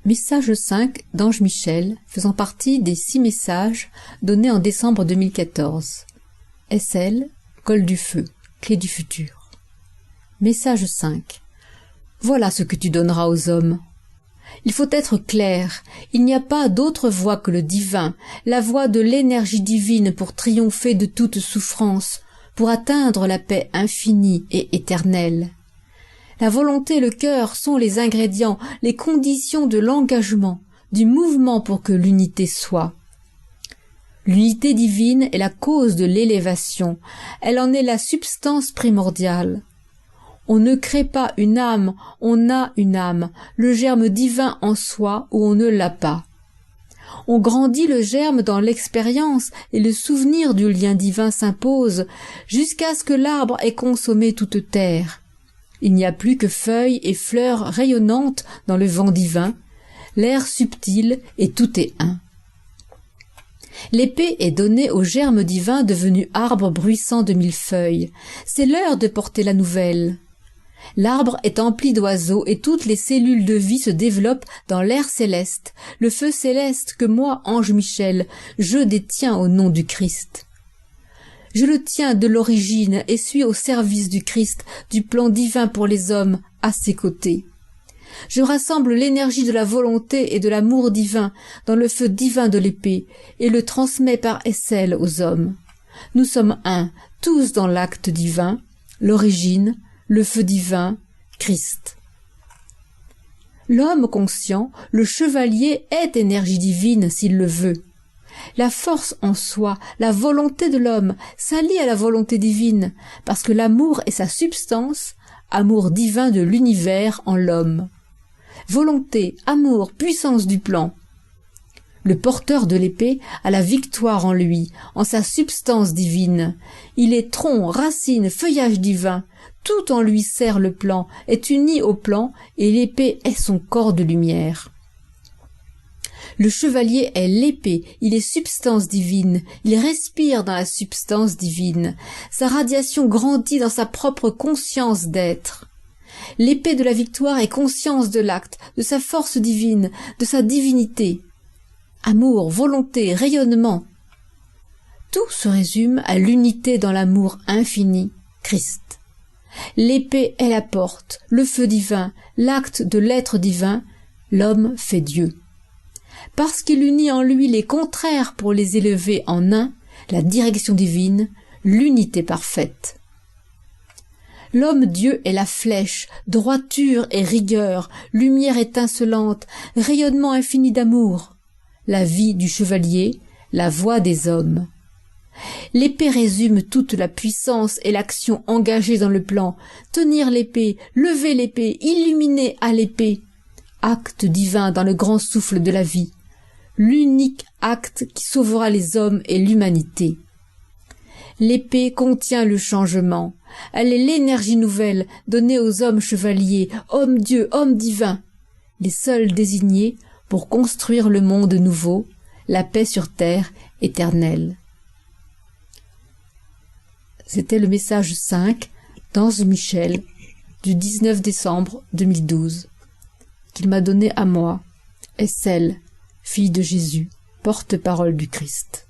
Message 5 d'Ange Michel, faisant partie des 6 messages donnés en décembre 2014. SL, col du feu, clé du futur. Message 5. Voilà ce que tu donneras aux hommes. Il faut être clair, il n'y a pas d'autre voie que le divin, la voie de l'énergie divine pour triompher de toute souffrance, pour atteindre la paix infinie et éternelle. La volonté et le cœur sont les ingrédients, les conditions de l'engagement, du mouvement pour que l'unité soit. L'unité divine est la cause de l'élévation, elle en est la substance primordiale. On ne crée pas une âme, on a une âme, le germe divin en soi ou on ne l'a pas. On grandit le germe dans l'expérience et le souvenir du lien divin s'impose jusqu'à ce que l'arbre ait consommé toute terre. Il n'y a plus que feuilles et fleurs rayonnantes dans le vent divin, l'air subtil et tout est un. L'épée est donnée au germe divin devenu arbre bruissant de 1000 feuilles. C'est l'heure de porter la nouvelle. L'arbre est empli d'oiseaux et toutes les cellules de vie se développent dans l'air céleste, le feu céleste que moi, Ange Michel, je détiens au nom du Christ. Je le tiens de l'origine et suis au service du Christ, du plan divin pour les hommes, à ses côtés. Je rassemble l'énergie de la volonté et de l'amour divin dans le feu divin de l'épée et le transmets par SL aux hommes. Nous sommes un, tous dans l'acte divin, l'origine, le feu divin, Christ. L'homme conscient, le chevalier, est énergie divine s'il le veut. La force en soi, la volonté de l'homme, s'allie à la volonté divine, parce que l'amour est sa substance, amour divin de l'univers en l'homme. Volonté, amour, puissance du plan. Le porteur de l'épée a la victoire en lui, en sa substance divine. Il est tronc, racine, feuillage divin. Tout en lui sert le plan, est uni au plan, et l'épée est son corps de lumière. Le chevalier est l'épée, il est substance divine, il respire dans la substance divine. Sa radiation grandit dans sa propre conscience d'être. L'épée de la victoire est conscience de l'acte, de sa force divine, de sa divinité. Amour, volonté, rayonnement. Tout se résume à l'unité dans l'amour infini, Christ. L'épée est la porte, le feu divin, l'acte de l'être divin, l'homme fait Dieu. Parce qu'il unit en lui les contraires pour les élever en un, la direction divine, l'unité parfaite. L'homme-dieu est la flèche, droiture et rigueur, lumière étincelante, rayonnement infini d'amour. La vie du chevalier, la voix des hommes. L'épée résume toute la puissance et l'action engagée dans le plan. Tenir l'épée, lever l'épée, illuminer à l'épée. Acte divin dans le grand souffle de la vie. L'unique acte qui sauvera les hommes et l'humanité. L'épée contient le changement. Elle est l'énergie nouvelle donnée aux hommes chevaliers, hommes-dieux, hommes divins, les seuls désignés pour construire le monde nouveau, la paix sur terre éternelle. C'était le message 5 d'Ange Michel du 19 décembre 2012 qu'il m'a donné à moi, SL, fille de Jésus, porte-parole du Christ.